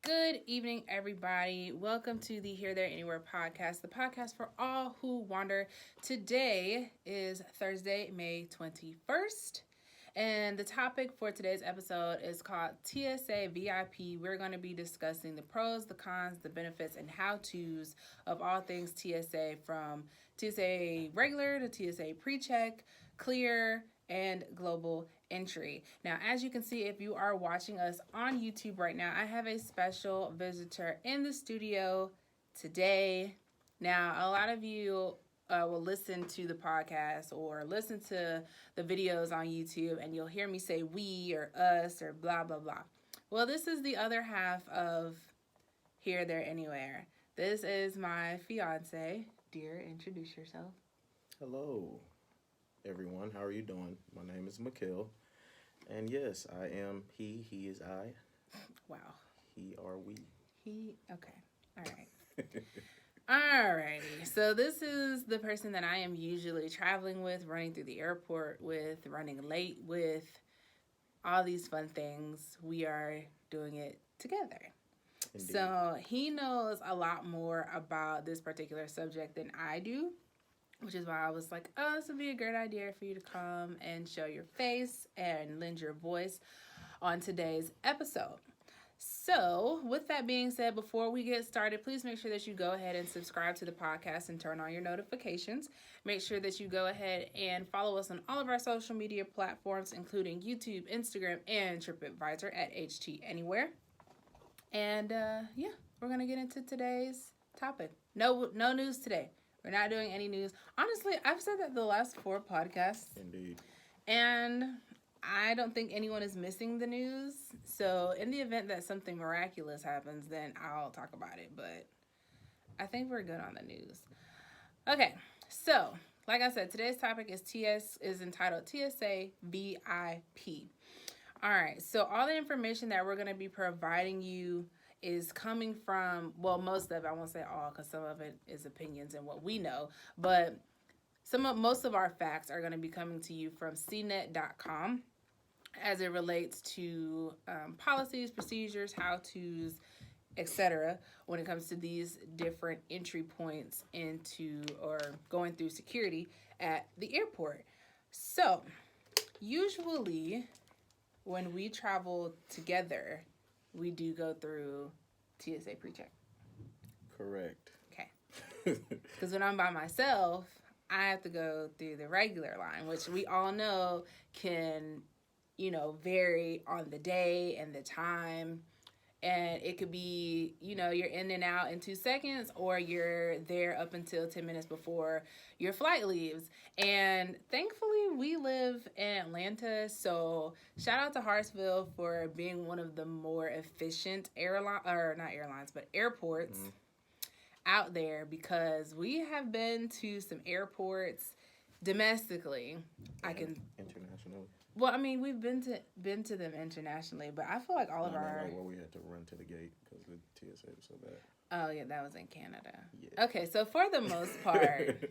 Good evening, everybody. Welcome to the Here, There, Anywhere podcast, the podcast for all who wander. Today is Thursday, May 21st, and the topic for today's episode is called TSA VIP. We're going to be discussing the pros, the cons, the benefits, and how-tos of all things TSA, from TSA regular to TSA Pre-Check, clear, and global entry. Now, as you can see, if you are watching us on YouTube right now, I have a special visitor in the studio today. Now, a lot of you will listen to the podcast or listen to the videos on YouTube, and you'll hear me say we or us or blah, blah, blah. Well, this is the other half of Here, There, Anywhere. This is my fiance. Dear, introduce yourself. Hello, everyone. How are you doing? My name is Mikhail. And yes, I am he is I. Wow. He are we. Okay. All right. Alrighty. So this is the person that I am usually traveling with, running through the airport with, running late with, all these fun things. We are doing it together. Indeed. So he knows a lot more about this particular subject than I do, which is why I was like, oh, this would be a great idea for you to come and show your face and lend your voice on today's episode. So, with that being said, before we get started, please make sure that you go ahead and subscribe to the podcast and turn on your notifications. Make sure that you go ahead and follow us on all of our social media platforms, including YouTube, Instagram, and TripAdvisor at HTAnywhere. And we're going to get into today's topic. No news today. We're not doing any news. Honestly, I've said that the last 4 podcasts. Indeed. And I don't think anyone is missing the news. So in the event that something miraculous happens, then I'll talk about it. But I think we're good on the news. Okay, so like I said, today's topic is entitled TSA VIP. All right, so all the information that we're going to be providing you is coming from, well, most of it, I won't say all because some of it is opinions and what we know, but most of our facts are going to be coming to you from cnet.com as it relates to policies, procedures, how-tos, etc. when it comes to these different entry points into or going through security at the airport. So, usually when we travel together, we do go through TSA Pre-Check. Correct. Okay. Because when I'm by myself, I have to go through the regular line, which we all know can, vary on the day and the time. And it could be, you're in and out in 2 seconds, or you're there up until 10 minutes before your flight leaves. And thankfully, we live in Atlanta, so shout out to Hartsville for being one of the more efficient airports out there, because we have been to some airports domestically. Internationally. Well, I mean, we've been to them internationally, but I feel like all of our... where we had to run to the gate because the TSA was so bad. Oh, yeah, that was in Canada. Yeah. Okay, so for the most part,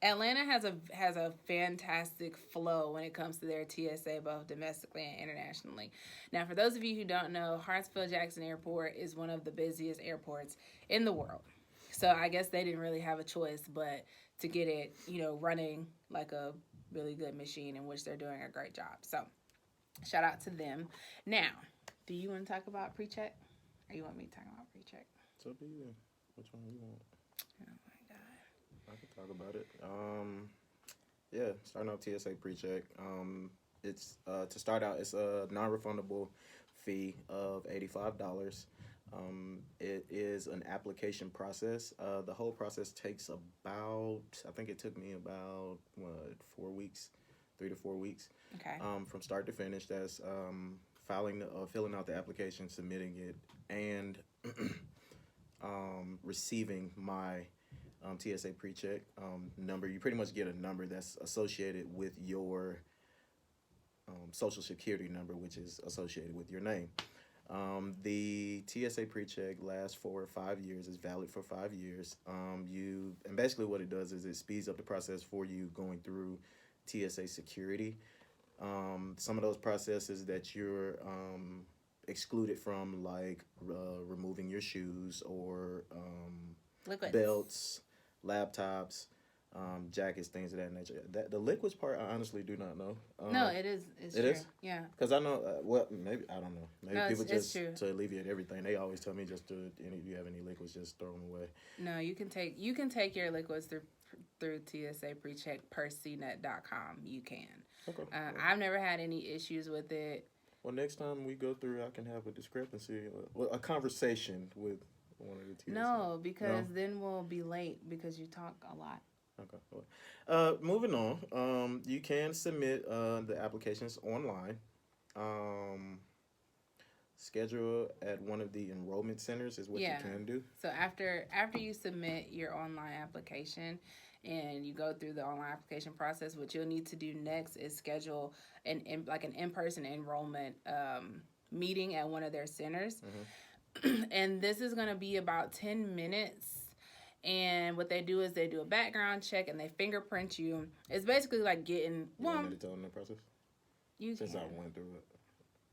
Atlanta has a fantastic flow when it comes to their TSA, both domestically and internationally. Now, for those of you who don't know, Hartsfield-Jackson Airport is one of the busiest airports in the world. So I guess they didn't really have a choice but to get it, running like a really good machine, in which they're doing a great job. So shout out to them. Now, do you want to talk about Pre-Check? Or you want me to talk about Pre-Check? So do you. Which one do you want? Oh my God. I can talk about it. Starting off TSA Pre-Check. It's to start out, it's a non-refundable fee of $85. It is an application process. The whole process takes about, I think it took me about 4 weeks, 3 to 4 weeks. Okay. From start to finish. That's filling out the application, submitting it, and receiving my TSA Pre-Check number. You pretty much get a number that's associated with your social security number, which is associated with your name. The TSA Pre-Check lasts for 5 years. It's valid for 5 years. And basically what it does is it speeds up the process for you going through TSA security. Some of those processes that you're excluded from, like removing your shoes or Liquids. belts, laptops, jackets, things of that nature. That the liquids part, I honestly do not know. No, it is. It's it true. is? Yeah. Because I know, well, maybe I don't know. Maybe No, people it's just true. to alleviate everything. They always tell me just to, if you have any liquids, just throw them away. No, you can take your liquids through TSA Pre-Check per CNET.com. You can. Okay. I've never had any issues with it. Well, next time we go through, I can have a discrepancy, a conversation with one of the TSA. No, because then we'll be late because you talk a lot. Okay. Moving on. You can submit the applications online. Schedule at one of the enrollment centers is what you can do. So after you submit your online application and you go through the online application process, what you'll need to do next is schedule an in-person enrollment meeting at one of their centers. And this is going to be about 10 minutes. And what they do is they do a background check and they fingerprint you. It's basically like getting... You want me to tell them the process? Since I went through it.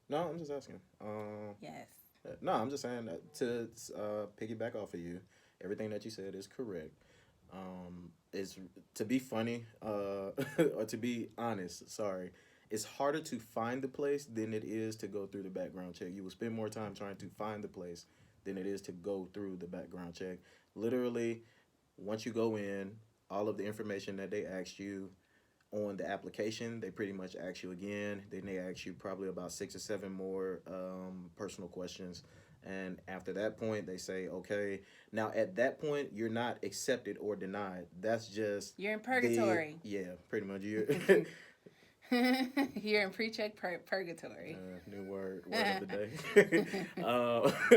No, I'm just asking. Yes. No, I'm just saying that to piggyback off of you, everything that you said is correct. Is to be funny, or to be honest, sorry, it's harder to find the place than it is to go through the background check. You will spend more time trying to find the place than it is to go through the background check. Literally, once you go in, all of the information that they asked you on the application, they pretty much ask you again. Then they ask you probably about 6 or 7 more personal questions. And after that point, they say, okay. Now, at that point, you're not accepted or denied. That's just... You're in purgatory. Pretty much. You're You're in pre-check purgatory. New word of the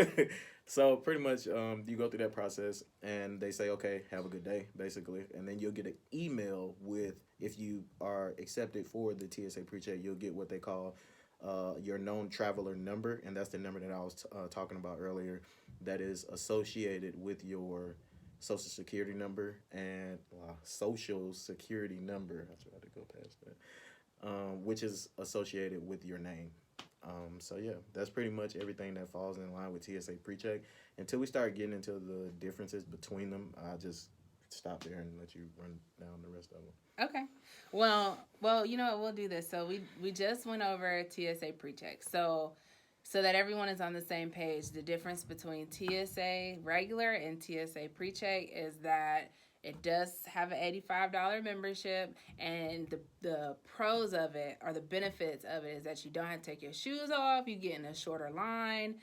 day. So pretty much you go through that process and they say, okay, have a good day, basically. And then you'll get an email with, if you are accepted for the TSA Pre-Check, you'll get what they call your known traveler number. And that's the number that I was talking about earlier that is associated with your social security number and social security number. I tried to go past that. Which is associated with your name. So yeah, that's pretty much everything that falls in line with TSA Pre-Check. Until we start getting into the differences between them, I'll just stop there and let you run down the rest of them. Okay. Well, you know what, we'll do this. So we just went over TSA Pre-Check. So that everyone is on the same page, the difference between TSA regular and TSA Pre-Check is that it does have an $85 membership, and the pros of it, or the benefits of it, is that you don't have to take your shoes off. You get in a shorter line.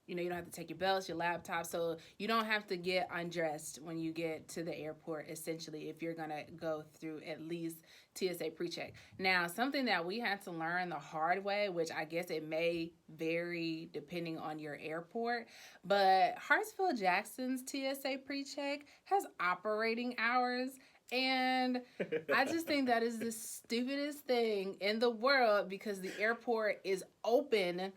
You don't have to take your belts, your laptop, so you don't have to get undressed when you get to the airport, essentially, if you're going to go through at least TSA Pre-Check. Now, something that we had to learn the hard way, which I guess it may vary depending on your airport, but Hartsfield-Jackson's TSA Pre-Check has operating hours, and I just think that is the stupidest thing in the world because the airport is open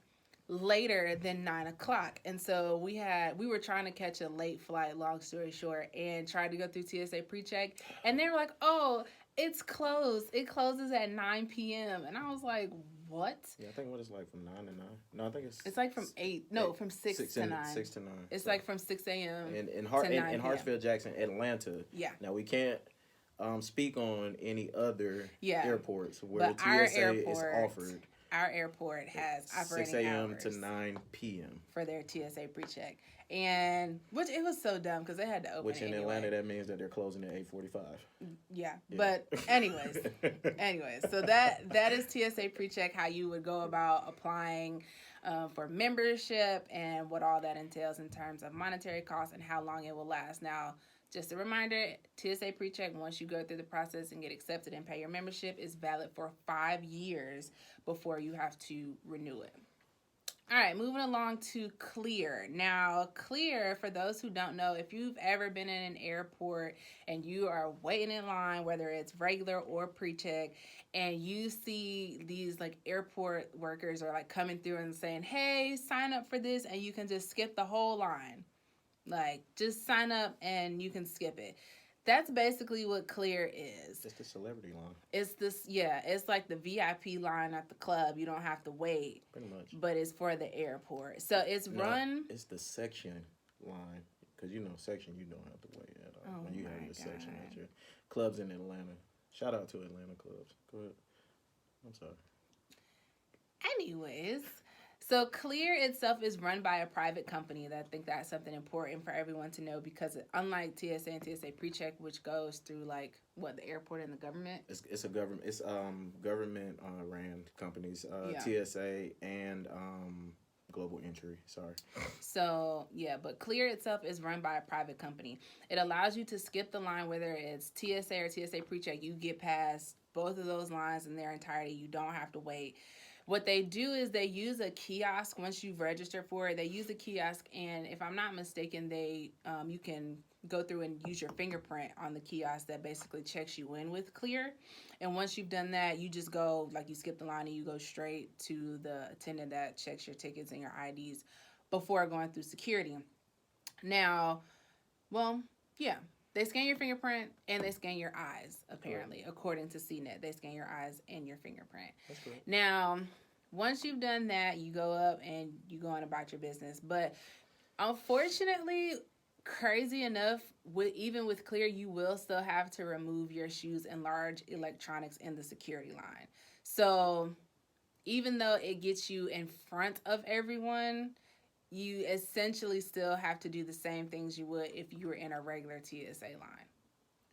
later than 9 o'clock. And so we were trying to catch a late flight, long story short, and tried to go through TSA Pre-Check. And they were like, oh, it's closed. It closes at 9 p.m. And I was like, what? Yeah, I think what it's like from 9 to 9. No, I think it's like from 8. No, from 6 to 9. 6 to 9. It's like from 6 a.m. in Hartsfield-Jackson, Atlanta. Yeah. Now, we can't speak on any other airports where but TSA is offered. Our airport has operating 6 a.m. hours to 9 p.m. for their TSA Pre-Check. And which it was so dumb because they had to open Which in anyway. Atlanta, that means that they're closing at 8:45. Yeah. But anyways, so that is TSA Pre-Check, how you would go about applying for membership and what all that entails in terms of monetary costs and how long it will last. Now, just a reminder, TSA Pre-Check, once you go through the process and get accepted and pay your membership, is valid for 5 years before you have to renew it. All right, moving along to Clear. Now, Clear, for those who don't know, if you've ever been in an airport and you are waiting in line, whether it's regular or pre-check, and you see these like airport workers are like coming through and saying, hey, sign up for this, and you can just skip the whole line. Like, just sign up and you can skip it. That's basically what Clear is. It's the celebrity line. It's this, yeah, it's like the VIP line at the club. You don't have to wait. Pretty much. But it's for the airport. So it's run. It's the section line. Because, section, you don't have to wait at all. When you have your section at your clubs in Atlanta. Shout out to Atlanta clubs. Go ahead. I'm sorry. Anyways, so Clear itself is run by a private company. I think that's something important for everyone to know because unlike TSA and TSA Pre-Check, which goes through the airport and the government. It's a government. It's government ran companies. TSA and Global Entry. Sorry. So yeah, but Clear itself is run by a private company. It allows you to skip the line whether it's TSA or TSA Pre-Check. You get past both of those lines in their entirety. You don't have to wait. What they do is they use a kiosk once you've registered for it. They use a kiosk, and if I'm not mistaken, you can go through and use your fingerprint on the kiosk that basically checks you in with Clear. And once you've done that, you just go, you skip the line and you go straight to the attendant that checks your tickets and your IDs before going through security. Now, they scan your fingerprint and they scan your eyes, apparently, according to CNET. They scan your eyes and your fingerprint. That's great. Now, once you've done that, you go up and you go on about your business. But unfortunately, crazy enough, even with Clear, you will still have to remove your shoes and large electronics in the security line. So even though it gets you in front of everyone, you essentially still have to do the same things you would if you were in a regular TSA line,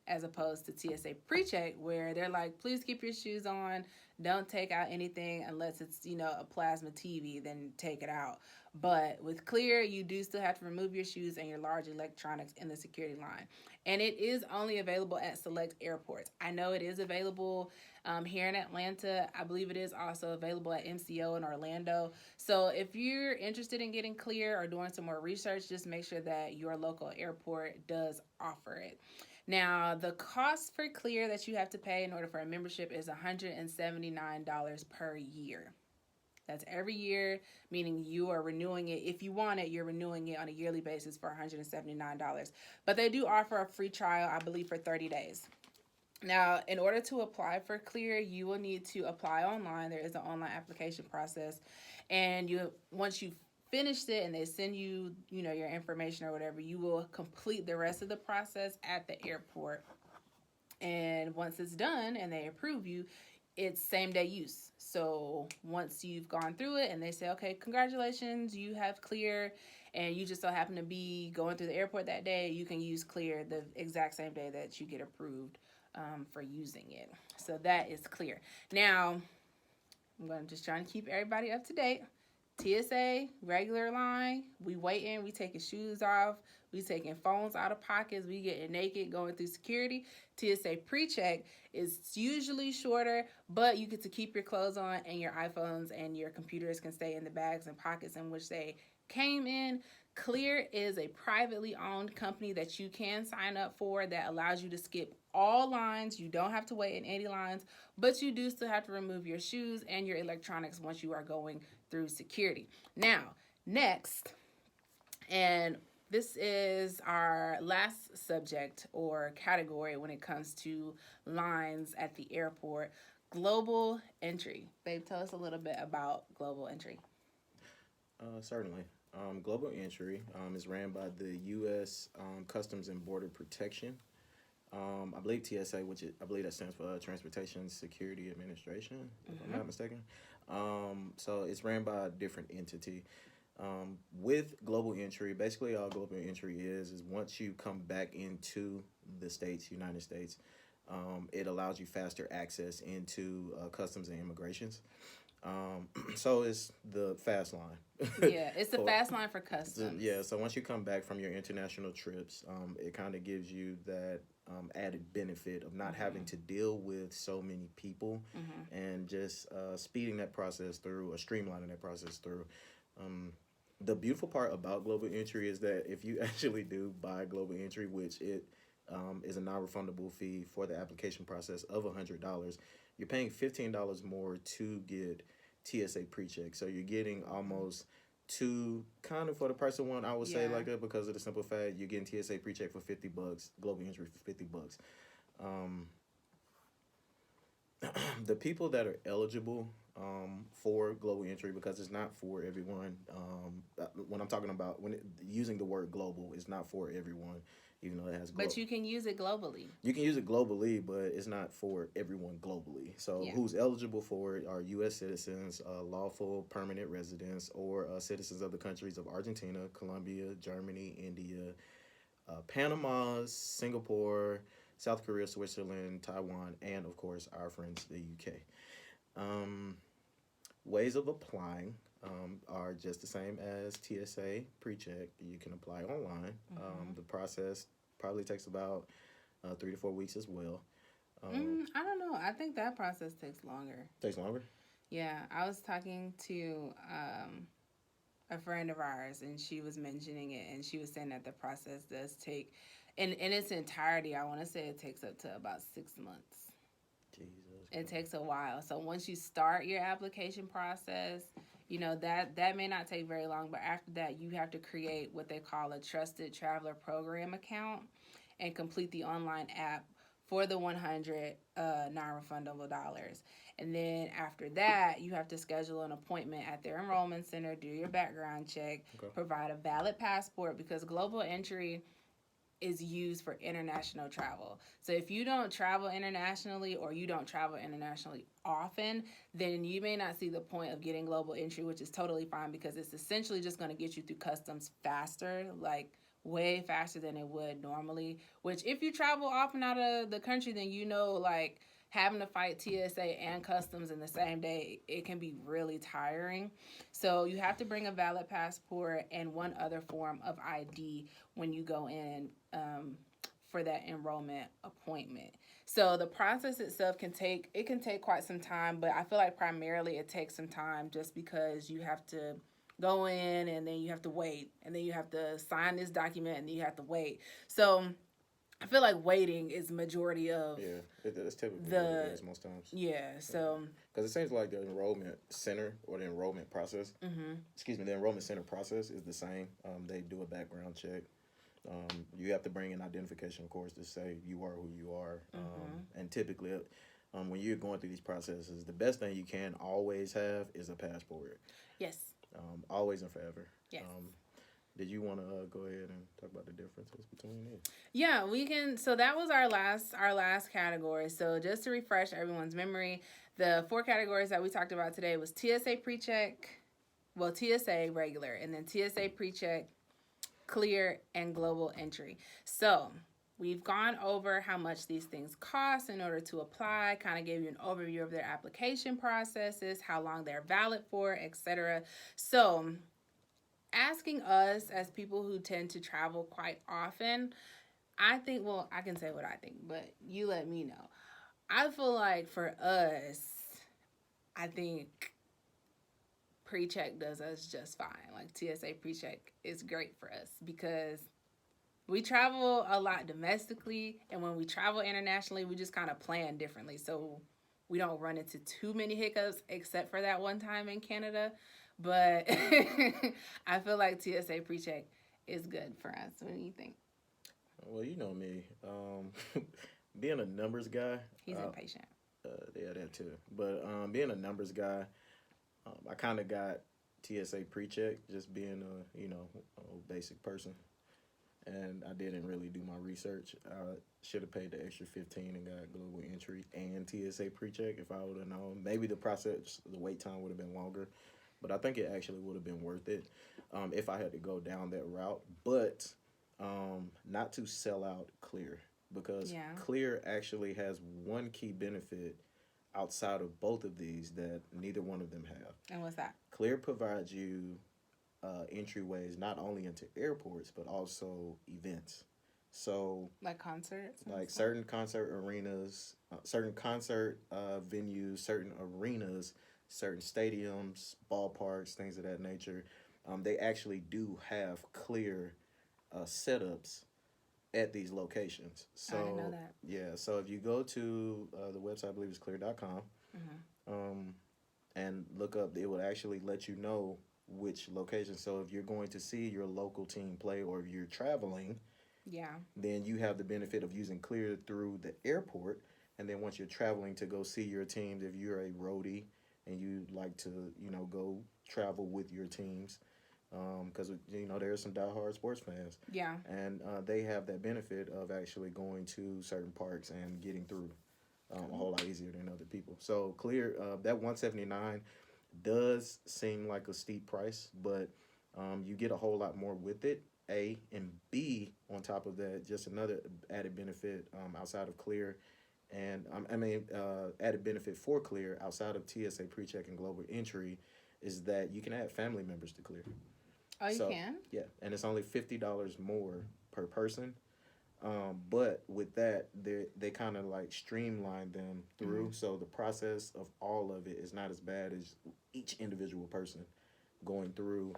as opposed to TSA Pre-Check, where they're like, please keep your shoes on, don't take out anything unless it's, a plasma TV, then take it out. But with Clear, you do still have to remove your shoes and your large electronics in the security line. And it is only available at select airports. I know it is available here in Atlanta. I believe it is also available at MCO in Orlando. So if you're interested in getting Clear or doing some more research, just make sure that your local airport does offer it. Now, the cost for Clear that you have to pay in order for a membership is $179 per year. That's every year, meaning you are renewing it. If you want it, you're renewing it on a yearly basis for $179. But they do offer a free trial, I believe, for 30 days. Now, in order to apply for Clear, you will need to apply online. There is an online application process. And once you've finished it and they send you, your information or whatever, you will complete the rest of the process at the airport. And once it's done and they approve you, it's same day use. So once you've gone through it and they say, okay, congratulations, you have Clear, and you just so happen to be going through the airport that day, you can use Clear the exact same day that you get approved for using it. So that is Clear. Now, I'm going to just trying to keep everybody up to date. TSA, regular line, we waiting, we taking shoes off, we taking phones out of pockets, we getting naked, going through security. TSA Pre-Check is usually shorter, but you get to keep your clothes on and your iPhones and your computers can stay in the bags and pockets in which they came in. Clear is a privately owned company that you can sign up for that allows you to skip all lines. You don't have to wait in any lines, but you do still have to remove your shoes and your electronics once you are going through security. Now, next, and this is our last subject or category when it comes to lines at the airport, global entry. Babe, tell us a little bit about global entry. Certainly. Global Entry is ran by the U.S. Customs and Border Protection. I believe TSA, I believe that stands for Transportation Security Administration, if I'm not mistaken. So it's ran by a different entity. With Global Entry, basically all Global Entry is once you come back into the United States, it allows you faster access into Customs and Immigrations. So it's the fast line. Yeah, it's the fast line for customs. Yeah, so once you come back from your international trips, it kind of gives you that added benefit of not having to deal with so many people and just speeding that process through or streamlining that process through. The beautiful part about Global Entry is that if you actually do buy Global Entry, which it is a non-refundable fee for the application process of $100, you're paying $15 more to get TSA Pre-Check. So you're getting almost too kind of for the person one, I would say Yeah. like that because of the simple fact you're getting TSA pre-check for $50, global entry for $50. Um, the people that are eligible for global entry, because it's not for everyone. When I'm talking about using the word global, it's not for everyone, even though it has. But you can use it globally. You can use it globally, but it's not for everyone globally. So Yeah. who's eligible for it are U.S. citizens, lawful permanent residents, or citizens of the countries of Argentina, Colombia, Germany, India, Panama, Singapore, South Korea, Switzerland, Taiwan, and of course our friends, the UK. Um, Ways of applying are just the same as TSA pre-check. You can apply online. The process probably takes about 3 to 4 weeks as well. I don't know. I think that process takes longer. Takes longer. Yeah, I was talking to a friend of ours, and she was mentioning it, and she was saying that the process does take, in its entirety, I want to say it takes up to about 6 months. Jesus. It takes a while. So once you start your application process, that may not take very long, but after that, you have to create what they call a Trusted Traveler Program account and complete the online app for the 100 non-refundable dollars. And then after that, you have to schedule an appointment at their enrollment center, do your background check, provide a valid passport, because global entry is used for international travel. So if you don't travel internationally, or you don't travel internationally often, then you may not see the point of getting global entry, which is totally fine, because it's essentially just going to get you through customs faster, like way faster than it would normally. Which, if you travel often out of the country, then like having to fight TSA and customs in the same day, it can be really tiring. So you have to bring a valid passport and one other form of ID when you go in for that enrollment appointment. So the process itself can take quite some time, but I feel like primarily it takes some time just because you have to go in, and then you have to wait, and then you have to sign this document, and then you have to wait. So I feel like waiting is majority of it's typically what it is most times. Yeah, so because it seems like the enrollment center or the enrollment process, the enrollment center process is the same. They do a background check. You have to bring an identification, of course, to say you are who you are. And typically, when you're going through these processes, the best thing you can always have is a passport. Yes. Always and forever. Yes. Did you want to go ahead and talk about the differences between it? Yeah, we can. So that was our last category. So just to refresh everyone's memory, the 4 categories that we talked about today was TSA Pre-Check, TSA regular, and then TSA Pre-Check, clear, and global entry. So we've gone over how much these things cost in order to apply, kind of gave you an overview of their application processes, how long they're valid for, etc. So asking us as people who tend to travel quite often, I think, I can say what I think, but you let me know. I feel like for us, I think pre-check does us just fine. Like TSA pre-check is great for us because we travel a lot domestically, and when we travel internationally, we just kind of plan differently. So we don't run into too many hiccups, except for that one time in Canada. But I feel like TSA pre-check is good for us. What do you think? Well, you know me. Being a numbers guy. He's impatient. Yeah, that too. But being a numbers guy, I kind of got TSA pre-check, just being a basic person. And I didn't really do my research. I should have paid the extra $15 and got global entry and TSA pre-check if I would have known. Maybe the wait time would have been longer. But I think it actually would have been worth it if I had to go down that route. But not to sell out Clear, because Clear actually has one key benefit outside of both of these that neither one of them have. And what's that? Clear provides you entryways not only into airports but also events. So like concerts, like certain concert arenas, certain concert venues, certain arenas, certain stadiums, ballparks, things of that nature. They actually do have Clear setups at these locations. So I didn't know that. Yeah, so if you go to the website, I believe it's clear.com, and look up, it will actually let you know which location. So if you're going to see your local team play, or if you're traveling, Yeah. then you have the benefit of using Clear through the airport. And then once you're traveling to go see your teams, if you're a roadie and you like to, go travel with your teams, because there are some diehard sports fans, Yeah. and they have that benefit of actually going to certain parks and getting through a whole lot easier than other people. So Clear, that 179 does seem like a steep price, but you get a whole lot more with it. A and B, on top of that, just another added benefit outside of Clear, and added benefit for Clear outside of TSA Pre-Check and Global Entry is that you can add family members to Clear. Oh, you can? Yeah, and it's only $50 more per person. But with that, they kind of like streamline them through, so the process of all of it is not as bad as each individual person going through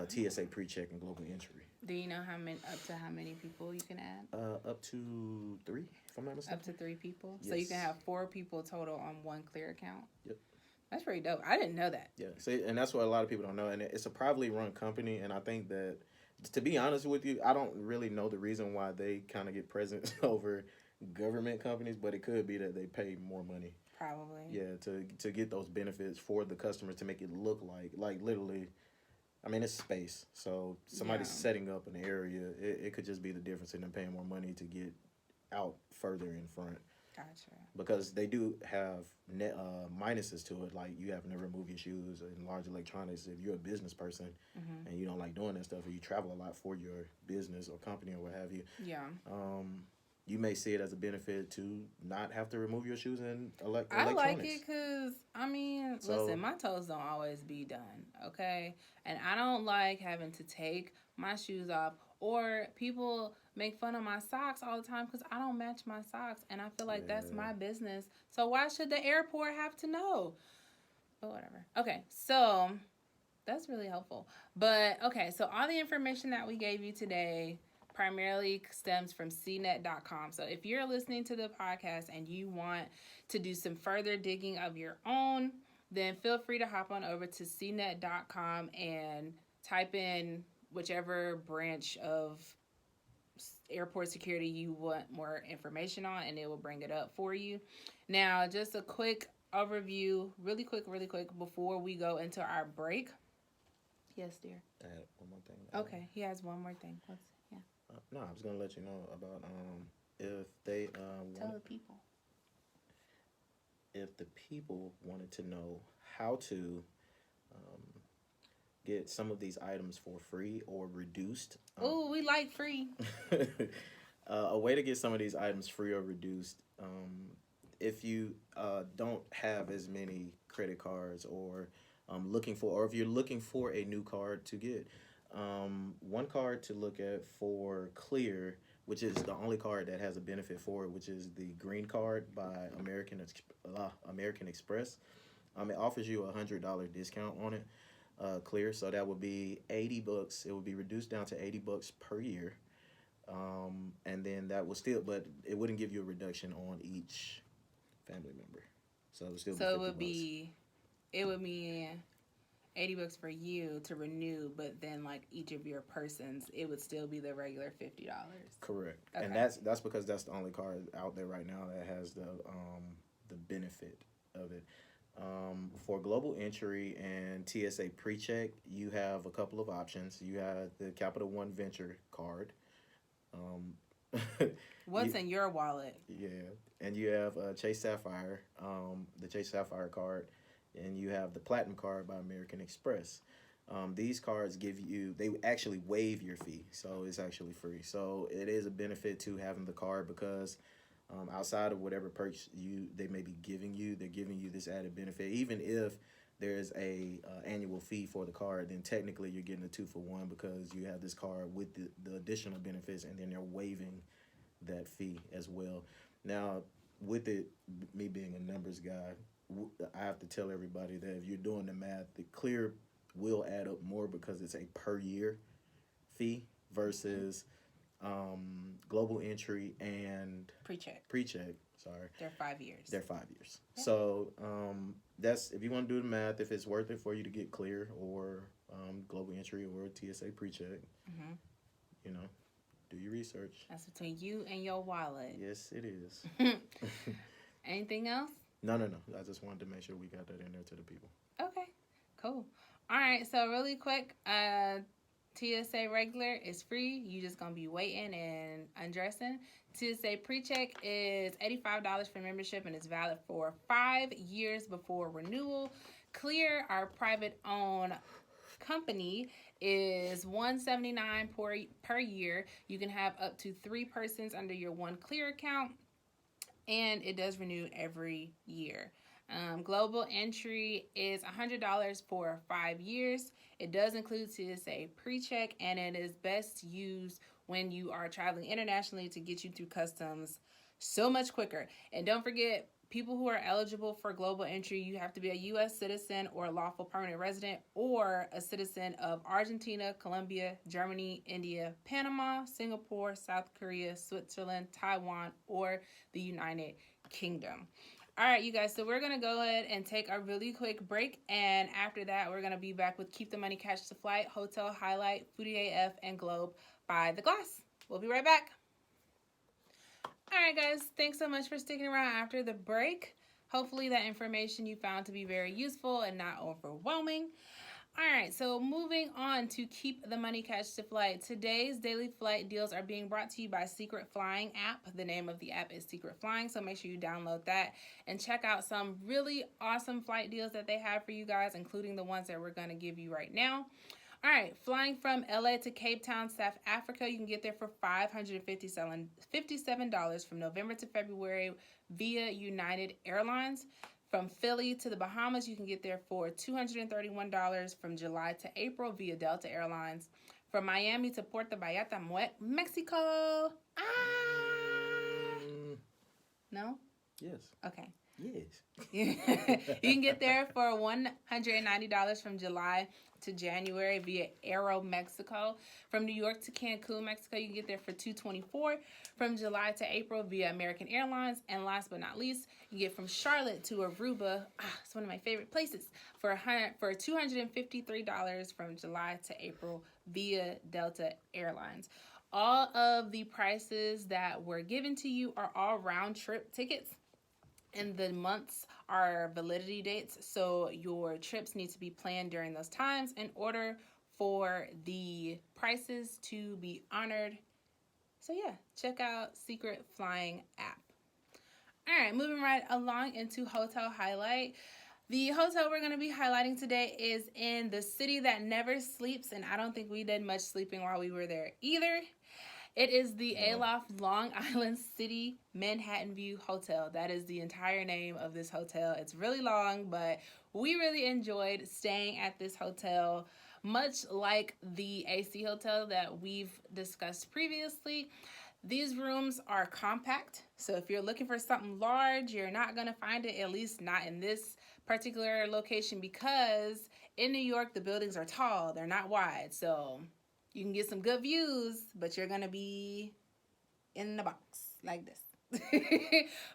TSA Pre-Check and Global Entry. Do you know how many people you can add? Up to 3, if I'm not mistaken. Up to 3 people? Yes. So you can have 4 people total on one Clear account? Yep. That's pretty dope. I didn't know that. Yeah, see, and that's what a lot of people don't know. And it's a privately run company, and I think that, to be honest with you, I don't really know the reason why they kind of get presence over government companies, but it could be that they pay more money. Probably. Yeah, to get those benefits for the customers, to make it look like literally, I mean, it's space. So somebody's setting up an area. It could just be the difference in them paying more money to get out further in front. Gotcha. Because they do have minuses to it, like you having to remove your shoes and large electronics. If you're a business person and you don't like doing that stuff, or you travel a lot for your business or company or what have you, you may see it as a benefit to not have to remove your shoes and electronics. I like it because, listen, my toes don't always be done, okay? And I don't like having to take my shoes off, or people make fun of my socks all the time because I don't match my socks, and I feel like that's my business. So why should the airport have to know? But whatever. Okay, so that's really helpful. But, okay, so all the information that we gave you today primarily stems from cnet.com. So if you're listening to the podcast and you want to do some further digging of your own, then feel free to hop on over to cnet.com and type in whichever branch of airport security you want more information on, and it will bring it up for you. Now, just a quick overview, really quick, before we go into our break. Yes, dear. I had one more thing. Okay, he has one more thing. No, I was gonna let you know about if they tell the people. If the people wanted to know how to get some of these items for free or reduced. Oh, we like free. A way to get some of these items free or reduced. If you don't have as many credit cards, or if you're looking for a new card to get, one card to look at for Clear, which is the only card that has a benefit for it, which is the green card by American Express. It offers you $100 discount on it, Clear. So that would be $80. It would be reduced down to $80 per year. And then that would still, but it wouldn't give you a reduction on each family member. So it would still be $50. It would be $80 for you to renew, but then like each of your persons, it would still be the regular $50. Correct. Okay. And that's because that's the only card out there right now that has the benefit of it. For Global Entry and TSA Pre-Check, you have a couple of options. You have the Capital One Venture card. What's in your wallet? Yeah, and you have Chase Sapphire, the Chase Sapphire card, and you have the Platinum card by American Express. These cards they actually waive your fee, so it's actually free. So it is a benefit to having the card, because outside of whatever perks they may be giving you, they're giving you this added benefit. Even if there's a annual fee for the card, then technically you're getting a 2-for-1, because you have this card with the additional benefits, and then they're waiving that fee as well. Now, with it, me being a numbers guy, I have to tell everybody that if you're doing the math, the Clear will add up more, because it's a per year fee versus Global Entry and Pre-Check. Sorry, they're 5 years. They're 5 years. Yeah. So that's, if you want to do the math, if it's worth it for you to get Clear or Global Entry or TSA Pre-Check. Mm-hmm. You know, do your research. That's between you and your wallet. Yes, it is. Anything else? No. I just wanted to make sure we got that in there to the people. Okay, cool. All right, so really quick, TSA regular is free. You just gonna be waiting and undressing. TSA Pre-Check is $85 for membership and is valid for 5 years before renewal. Clear, our private owned company, is $179 per year. You can have up to 3 persons under your one Clear account, and it does renew every year. Global entry is $100 for 5 years. It does include TSA Pre-Check, and it is best used when you are traveling internationally to get you through customs so much quicker. And don't forget, people who are eligible for global entry, you have to be a U.S. citizen or a lawful permanent resident or a citizen of Argentina, Colombia, Germany, India, Panama, Singapore, South Korea, Switzerland, Taiwan, or the United Kingdom. All right, you guys, so we're going to go ahead and take a really quick break, and after that, we're going to be back with Keep the Money, Catch the Flight, Hotel Highlight, Foodie AF, and Globe by the Glass. We'll be right back. All right, guys, thanks so much for sticking around after the break. Hopefully that information you found to be very useful and not overwhelming. All right, so moving on to Keep the Money, Catch the Flight. Today's daily flight deals are being brought to you by Secret Flying app. The name of the app is Secret Flying, so make sure you download that and check out some really awesome flight deals that they have for you guys, including the ones that we're going to give you right now. All right, flying from LA to Cape Town, South Africa, you can get there for $557 from November to February via United Airlines. From Philly to the Bahamas, you can get there for $231 from July to April via Delta Airlines. From Miami to Puerto Vallarta, Mexico. No? Yes. Okay. Yes. You can get there for $190 from July to January via Aero Mexico. From New York to Cancun, Mexico, you can get there for $224 from July to April via American Airlines. And last but not least, you get from Charlotte to Aruba. It's one of my favorite places for $253 from July to April via Delta Airlines. All of the prices that were given to you are all round trip tickets. And the months are validity dates, so your trips need to be planned during those times in order for the prices to be honored. So yeah, check out Secret Flying app. All right, moving right along into Hotel Highlight. The hotel we're going to be highlighting today is in the city that never sleeps, and I don't think we did much sleeping while we were there either. It is the Aloft Long Island City Manhattan View Hotel. That is the entire name of this hotel. It's really long, but we really enjoyed staying at this hotel. Much like the AC hotel that we've discussed previously, these rooms are compact. So if you're looking for something large, you're not going to find it, at least not in this particular location, because in New York, the buildings are tall. They're not wide. So you can get some good views, but you're going to be in the box like this.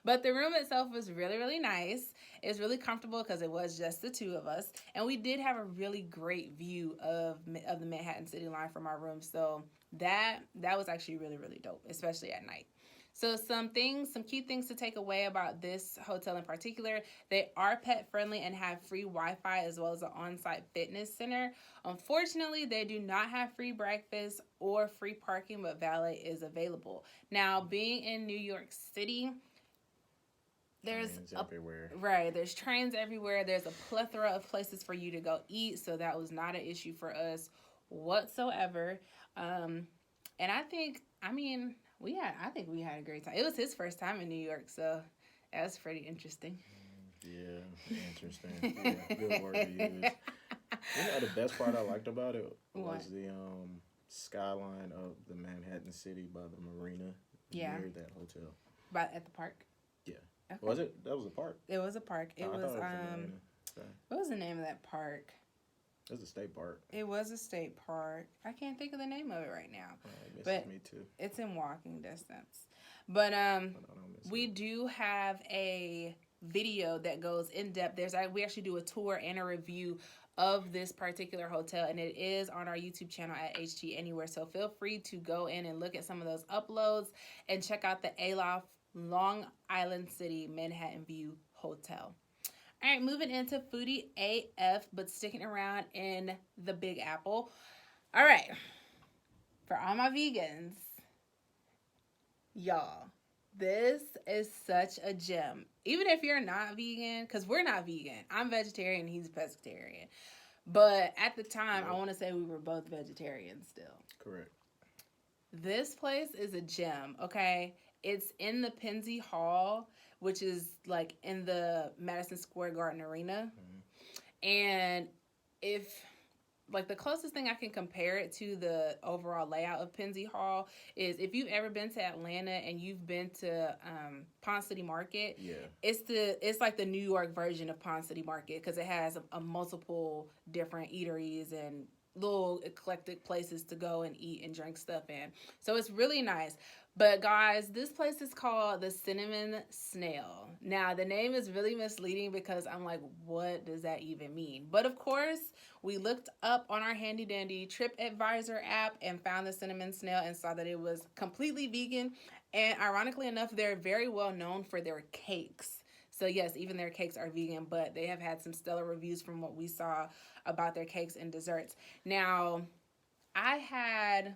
But the room itself was really, really nice. It's really comfortable because it was just the two of us. And we did have a really great view of the Manhattan City line from our room. So that was actually really, really dope, especially at night. So some key things to take away about this hotel in particular: they are pet friendly and have free Wi-Fi as well as an on-site fitness center. Unfortunately, they do not have free breakfast or free parking, but valet is available. Now, being in New York City, there's trains everywhere. There's a plethora of places for you to go eat, so that was not an issue for us whatsoever. And I think we had a great time. It was his first time in New York, so that was pretty interesting. Yeah, interesting. Yeah, good word to use. The best part I liked about it was the skyline of the Manhattan City by the marina near that hotel. At the park? Yeah. Okay. Was it? That was a park. It was a park. It was what was the name of that park? It was a state park. It was a state park. I can't think of the name of it right now. But me too. It's in walking distance. But we do have a video that goes in depth. We actually do a tour and a review of this particular hotel, and it is on our YouTube channel at HTAnywhere. So feel free to go in and look at some of those uploads and check out the Aloft Long Island City Manhattan View Hotel. All right, moving into Foodie AF, but sticking around in the Big Apple. All right, for all my vegans, y'all, this is such a gem. Even if you're not vegan, because we're not vegan. I'm vegetarian, he's pescatarian. But at the time, I want to say we were both vegetarians still. Correct. This place is a gem, okay? It's in the Penzie Hall, which is like in the Madison Square Garden Arena. Mm-hmm. And if, like, the closest thing I can compare it to the overall layout of Penzie Hall is if you've ever been to Atlanta and you've been to Pond City Market, it's like the New York version of Pond City Market because it has a multiple different eateries and little eclectic places to go and eat and drink stuff in. So it's really nice. But guys, this place is called the Cinnamon Snail. Now, the name is really misleading because I'm like, what does that even mean? But of course, we looked up on our handy dandy TripAdvisor app and found the Cinnamon Snail and saw that it was completely vegan. And ironically enough, they're very well known for their cakes. So yes, even their cakes are vegan, but they have had some stellar reviews from what we saw about their cakes and desserts. Now, I had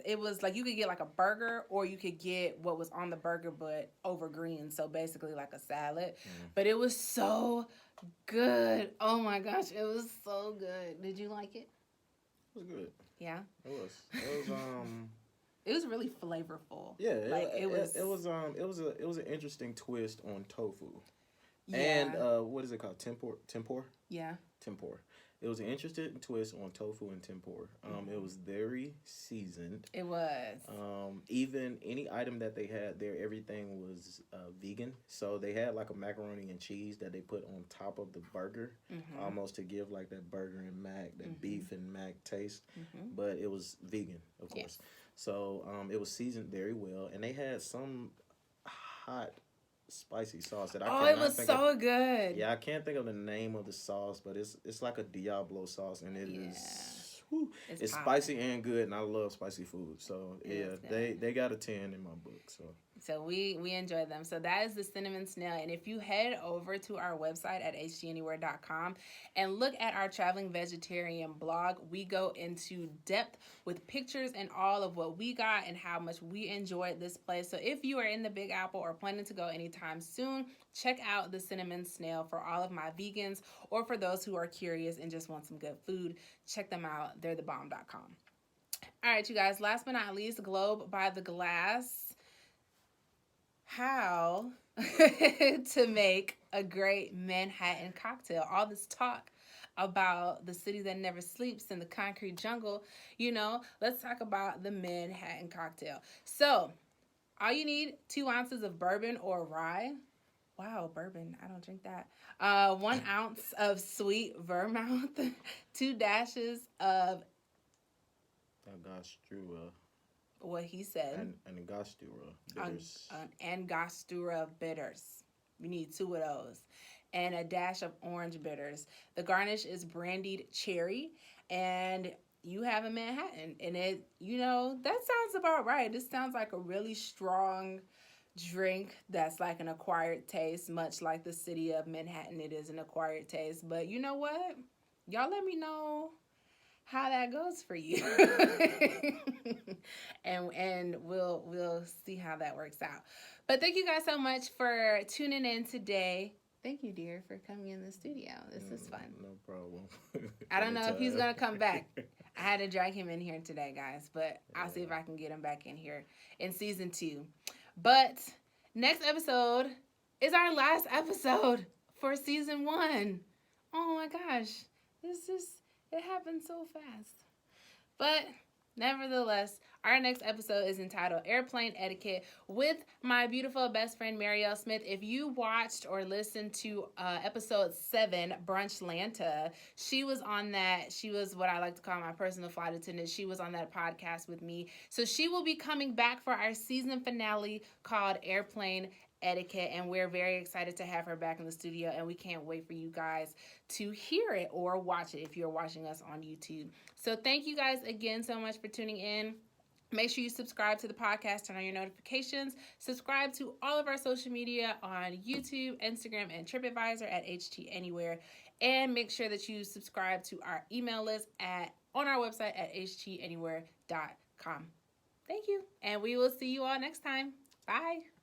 it was like you could get like a burger or you could get what was on the burger but over green. So basically like a salad. But it was so good. Oh my gosh, it was so good. Did you like it? It was good. Yeah? It was it was really flavorful. Yeah, like it was an interesting twist on tofu. Yeah. And what is it called? Tempur? Yeah. Tempur. It was an interesting twist on tofu and tempura. It was very seasoned. It was. Even any item that they had there, everything was vegan. So they had like a macaroni and cheese that they put on top of the burger, almost to give like that burger and mac, that beef and mac taste. But it was vegan, of course. Yes. So it was seasoned very well, and they had some hot spicy sauce that I can't it was so good. Yeah, I can't think of the name of the sauce, but it's like a Diablo sauce, and it is it's spicy and good, and I love spicy food. So yeah, they got a 10 in my book. So we enjoyed them. So that is the Cinnamon Snail. And if you head over to our website at HTAnywhere.com and look at our Traveling Vegetarian blog, we go into depth with pictures and all of what we got and how much we enjoyed this place. So if you are in the Big Apple or planning to go anytime soon, check out the Cinnamon Snail for all of my vegans or for those who are curious and just want some good food. Check them out. They're thebomb.com. All right, you guys, last but not least, Globe by the Glass. How to make a great Manhattan cocktail. All this talk about the city that never sleeps and the concrete jungle, let's talk about the Manhattan cocktail. So, all you need, 2 ounces of bourbon or rye. Wow, bourbon, I don't drink that. 1 ounce of sweet vermouth, 2 dashes of Angostura. What he said. Angostura bitters. Angostura bitters. You need 2 of those. And a dash of orange bitters. The garnish is brandied cherry. And you have a Manhattan. And it, that sounds about right. This sounds like a really strong drink that's like an acquired taste. Much like the city of Manhattan, it is an acquired taste. But you know what? Y'all let me know how that goes for you. and we'll see how that works out. But thank you guys so much for tuning in today. Thank you, dear, for coming in the studio. This is fun. No problem. I don't know if he's going to come back. I had to drag him in here today, guys, but I'll see if I can get him back in here in season 2. But next episode is our last episode for season 1. Oh my gosh. It happened so fast. But nevertheless, our next episode is entitled Airplane Etiquette with my beautiful best friend, Marielle Smith. If you watched or listened to episode 7, Brunchlanta, she was on that. She was what I like to call my personal flight attendant. She was on that podcast with me. So she will be coming back for our season finale called Airplane Etiquette, and we're very excited to have her back in the studio, and we can't wait for you guys to hear it or watch it if you're watching us on YouTube. So thank you guys again so much for tuning in. Make sure you subscribe to the podcast, turn on your notifications, subscribe to all of our social media on YouTube, Instagram, and TripAdvisor at HTAnywhere, and make sure that you subscribe to our email list on our website at HTAnywhere.com. Thank you, and we will see you all next time. Bye.